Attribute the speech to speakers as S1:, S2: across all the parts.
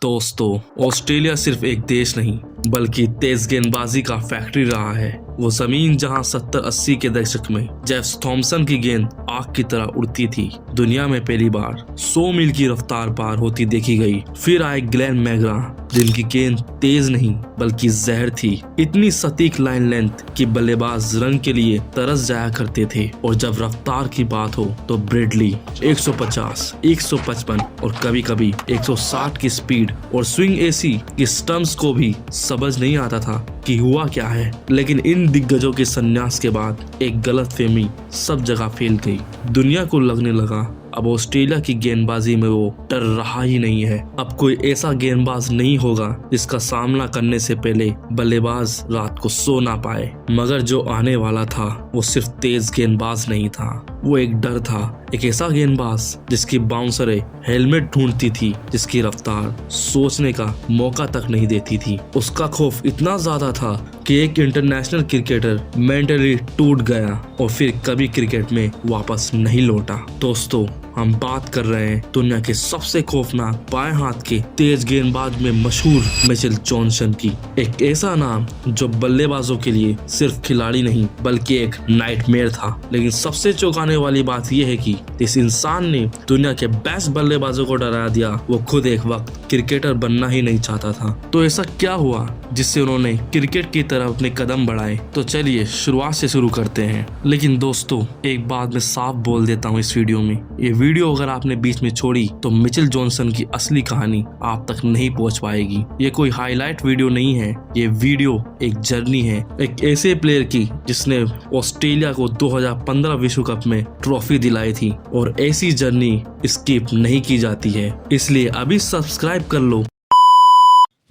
S1: दोस्तों, ऑस्ट्रेलिया सिर्फ एक देश नहीं बल्कि तेज गेंदबाजी का फैक्ट्री रहा है। वो जमीन जहां 70-80 के दशक में जेफ थॉमसन की गेंद आग की तरह उड़ती थी, दुनिया में पहली बार 100 मील की रफ्तार पार होती देखी गई। फिर आए ग्लेन मैग्रा, जिनकी गेंद तेज नहीं बल्कि जहर थी। इतनी सटीक लाइन लेंथ कि बल्लेबाज रन के लिए तरस जाया करते थे। और जब रफ्तार की बात हो तो ब्रेडली 150, 155 और कभी कभी 160 की स्पीड और स्विंग ऐसी कि स्टंप्स को भी समझ नहीं आता था कि हुआ क्या है। लेकिन इन दिग्गजों के संन्यास के बाद एक गलतफहमी सब जगह फैल गई। दुनिया को लगने लगा अब ऑस्ट्रेलिया की गेंदबाजी में वो डर रहा ही नहीं है। अब कोई ऐसा गेंदबाज नहीं होगा जिसका सामना करने से पहले बल्लेबाज रात को सो ना पाए। मगर जो आने वाला था वो सिर्फ तेज गेंदबाज नहीं था, वो एक डर था। एक ऐसा गेंदबाज जिसकी बाउंसरें हेलमेट ढूंढती थी, जिसकी रफ्तार सोचने का मौका तक नहीं देती थी। उसका खौफ इतना ज्यादा था कि एक इंटरनेशनल क्रिकेटर मेंटली टूट गया और फिर कभी क्रिकेट में वापस नहीं लौटा। दोस्तों, हम बात कर रहे हैं दुनिया के सबसे खौफनाक बाएं हाथ के तेज गेंदबाज में मशहूर मिचेल जॉनसन की। एक ऐसा नाम जो बल्लेबाजों के लिए सिर्फ खिलाड़ी नहीं बल्कि एक नाइटमेयर था। लेकिन सबसे चौंकाने वाली बात यह है कि इस इंसान ने दुनिया के बेस्ट बल्लेबाजों को डरा दिया। वो खुद एक वक्त क्रिकेटर बनना ही नहीं चाहता था। तो ऐसा क्या हुआ जिससे उन्होंने क्रिकेट की तरफ अपने कदम बढ़ाए? तो चलिए शुरुआत से शुरू करते हैं। लेकिन दोस्तों, एक बात मैं साफ बोल देता हूँ इस वीडियो में, ये वीडियो अगर आपने बीच में छोड़ी तो मिचेल जॉनसन की असली कहानी आप तक नहीं पहुंच पाएगी। ये कोई हाईलाइट वीडियो नहीं है, ये वीडियो एक जर्नी है, एक ऐसे प्लेयर की जिसने ऑस्ट्रेलिया को 2015 विश्व कप में ट्रॉफी दिलाई थी। और ऐसी जर्नी स्किप नहीं की जाती है, इसलिए अभी सब्सक्राइब कर लो।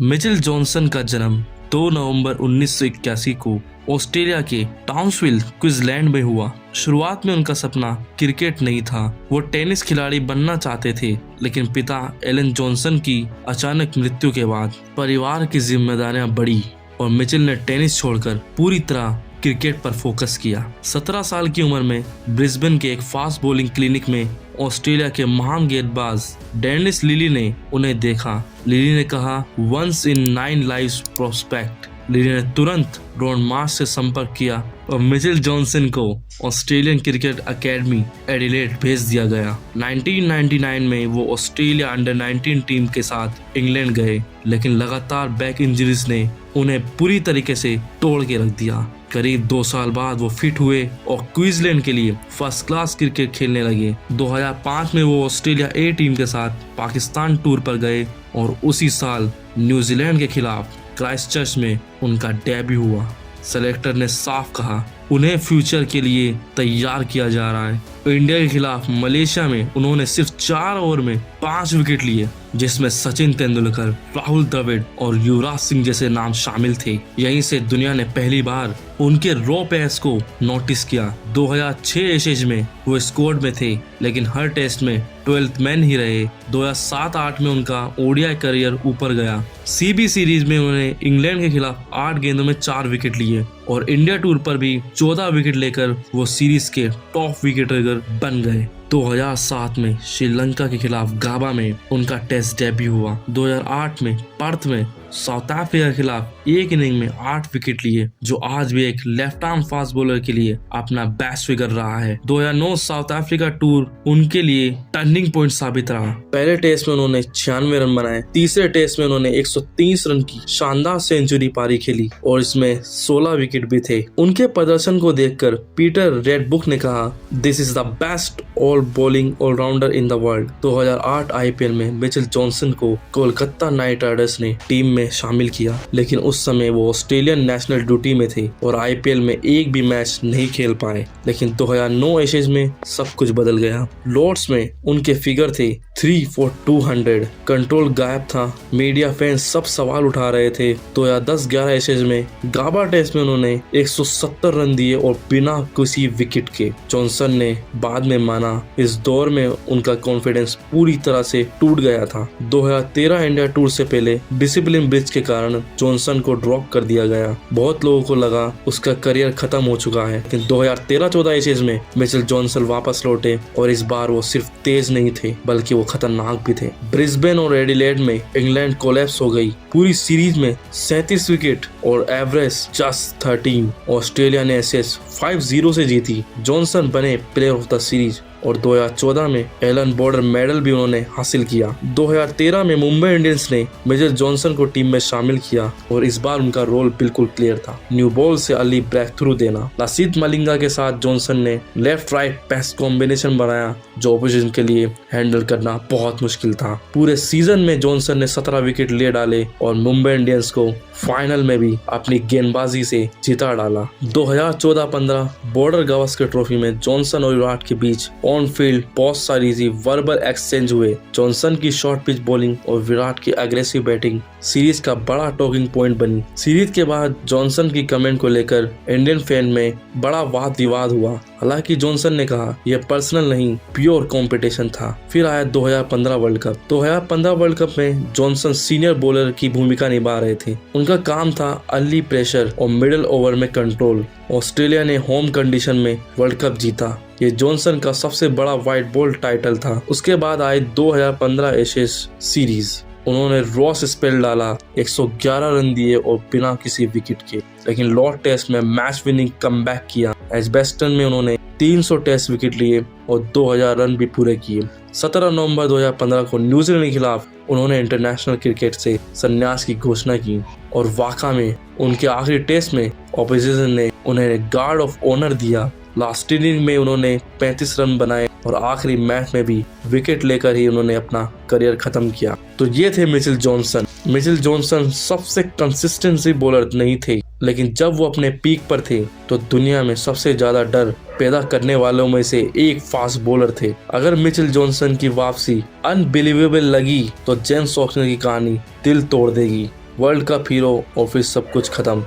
S1: मिचेल जॉनसन का जन्म 2 नवंबर 1981 को ऑस्ट्रेलिया के टाउन्सविल, क्वींसलैंड में हुआ। शुरुआत में उनका सपना क्रिकेट नहीं था, वो टेनिस खिलाड़ी बनना चाहते थे। लेकिन पिता एलन जॉनसन की अचानक मृत्यु के बाद परिवार की जिम्मेदारियां बढ़ी और मिचेल ने टेनिस छोड़कर पूरी तरह क्रिकेट पर फोकस किया। 17 साल की उम्र में ब्रिस्बेन के एक फास्ट बॉलिंग क्लिनिक में ऑस्ट्रेलिया के महान गेंदबाज डेनिस लिली ने उन्हें देखा। लिली ने कहा, once in 9 lives prospect. Lillee ने तुरंत रॉन मार्श से संपर्क किया और मिचेल जॉनसन को ऑस्ट्रेलियन क्रिकेट एकेडमी एडिलेड भेज दिया गया। 1999 में वो ऑस्ट्रेलिया अंडर 19 टीम के साथ इंग्लैंड गए, लेकिन लगातार बैक इंजरीज ने उन्हें पूरी तरीके से तोड़ के रख दिया। करीब 2 साल बाद वो फिट हुए और क्वींसलैंड के लिए फर्स्ट क्लास क्रिकेट खेलने लगे। 2005 में वो ऑस्ट्रेलिया ए टीम के साथ पाकिस्तान टूर पर गए और उसी साल न्यूजीलैंड के खिलाफ क्राइस्टचर्च में उनका डेब्यू हुआ। सेलेक्टर ने साफ कहा उन्हें फ्यूचर के लिए तैयार किया जा रहा है। इंडिया के खिलाफ मलेशिया में उन्होंने सिर्फ 4 ओवर में 5 विकेट लिए, जिसमें सचिन तेंदुलकर, राहुल द्रविड़ और युवराज सिंह जैसे नाम शामिल थे। यहीं से दुनिया ने पहली बार उनके रॉ पेस को नोटिस किया। 2006 एशेज में वो स्क्वाड में थे, लेकिन हर टेस्ट में 12th मैन ही रहे। 2007-8 में उनका ओडीआई करियर ऊपर गया। सीबी सीरीज में उन्होंने इंग्लैंड के खिलाफ 8 गेंदों में 4 विकेट लिए और इंडिया टूर पर भी 14 विकेट लेकर वो सीरीज के टॉप विकेट टेकर बन गए। 2007 में श्रीलंका के खिलाफ गाबा में उनका टेस्ट डेब्यू हुआ। 2008 में पर्थ में साउथ अफ्रीका के खिलाफ एक इनिंग में 8 विकेट लिए, जो आज भी एक लेफ्ट आर्म फास्ट बॉलर के लिए अपना बेस्ट फिगर रहा है। 2009 साउथ अफ्रीका टूर उनके लिए टर्निंग पॉइंट साबित रहा। पहले टेस्ट में उन्होंने 96 रन बनाए, तीसरे टेस्ट में उन्होंने 130 रन की शानदार सेंचुरी पारी खेली और इसमें 16 विकेट भी थे। उनके प्रदर्शन को देखकर पीटर रेडबुक ने कहा, this is the best all bowling allrounder in the world. 2008 IPL में मिचेल जॉनसन को कोलकाता नाइट राइडर्स ने टीम में शामिल किया, लेकिन उस समय वो ऑस्ट्रेलियन नेशनल ड्यूटी में थे और आईपीएल में एक भी मैच नहीं खेल पाए। लेकिन 2009 एशेज में सब कुछ बदल गया। लॉर्ड्स में उनके फिगर थे 3 for 200, कंट्रोल गायब था, मीडिया फैंस सब सवाल उठा रहे थे। 2010-11 एशेज में गाबा टेस्ट में उन्होंने 170 रन दिए और बिना किसी विकेट के। जॉनसन ने बाद में माना इस दौर में उनका कॉन्फिडेंस पूरी तरह से टूट गया था। 2013 इंडिया टूर से पहले डिसिप्लिन ब्रिज के कारण जॉनसन को ड्रॉप कर दिया गया। बहुत लोगों को लगा उसका करियर खत्म हो चुका है, लेकिन 2013-14 एशेज में मिचेल जॉनसन वापस लौटे और इस बार वो सिर्फ तेज नहीं थे बल्कि वो खतरनाक भी थे। ब्रिस्बेन और एडिलेड में इंग्लैंड कोलैप्स हो गई। पूरी सीरीज में 37 विकेट और एवरेज जस्ट 13। ऑस्ट्रेलिया ने एशेज 5-0 से जीती। जॉनसन बने प्लेयर ऑफ द सीरीज और 2014 में एलन बॉर्डर मेडल भी उन्होंने हासिल किया। 2013 में मुंबई इंडियंस ने मिचेल जॉनसन को टीम में शामिल किया और इस बार उनका रोल बिल्कुल क्लियर था, न्यू बॉल से अर्ली ब्रेक थ्रू देना। लसिथ मलिंगा के साथ जॉनसन ने लेफ्ट राइट पेस कॉम्बिनेशन बनाया जो ऑपोजिशन के लिए हैंडल करना बहुत मुश्किल था। पूरे सीजन में जॉनसन ने 17 विकेट ले डाले और मुंबई इंडियंस को फाइनल में भी अपनी गेंदबाजी से जिता डाला। 2014-15 बॉर्डर गावस्कर ट्रॉफी में जॉनसन और विराट के बीच ऑन फील्ड बहुत सारी वर्बल एक्सचेंज हुए। जॉनसन की शॉर्ट पिच बॉलिंग और विराट की एग्रेसिव बैटिंग सीरीज का बड़ा टॉकिंग पॉइंट बनी। सीरीज के बाद जॉनसन की कमेंट को लेकर इंडियन फैन में बड़ा वाद विवाद हुआ। हालांकि जॉनसन ने कहा यह पर्सनल नहीं, प्योर कंपटीशन था। फिर आया 2015 वर्ल्ड कप। 2015 वर्ल्ड कप में जॉनसन सीनियर बॉलर की भूमिका निभा रहे थे। उनका काम था अर्ली प्रेशर और मिडिल ओवर में कंट्रोल। ऑस्ट्रेलिया ने होम कंडीशन में वर्ल्ड कप जीता। ये जॉनसन का सबसे बड़ा व्हाइट बॉल टाइटल था। उसके बाद आए 2015 एशेज सीरीज। उन्होंने रॉस स्पेल डाला, 111 रन दिए और बिना किसी विकेट के, लेकिन लॉर्ड टेस्ट में मैच विनिंग कमबैक किया। एजबेस्टन में उन्होंने 300 टेस्ट विकेट लिए और 2000 रन भी पूरे किए। 17 नवंबर 2015 को न्यूजीलैंड के खिलाफ उन्होंने इंटरनेशनल क्रिकेट से संन्यास की घोषणा की और वाकई में उनके आखिरी टेस्ट में ऑपोजिशन ने उन्हें गार्ड ऑफ ऑनर दिया। लास्ट इनिंग में उन्होंने 35 रन बनाए और आखिरी मैच में भी विकेट लेकर ही उन्होंने अपना करियर खत्म किया। तो ये थे मिचेल जॉनसन। मिचेल जॉनसन सबसे कंसिस्टेंसी बॉलर नहीं थे, लेकिन जब वो अपने पीक पर थे तो दुनिया में सबसे ज्यादा डर पैदा करने वालों में से एक फास्ट बॉलर थे। अगर मिचेल जॉनसन की वापसी अनबिलीवेबल लगी तो जेम्स ऑक्सन की कहानी दिल तोड़ देगी। वर्ल्ड कप हीरो और फिर सब कुछ खत्म।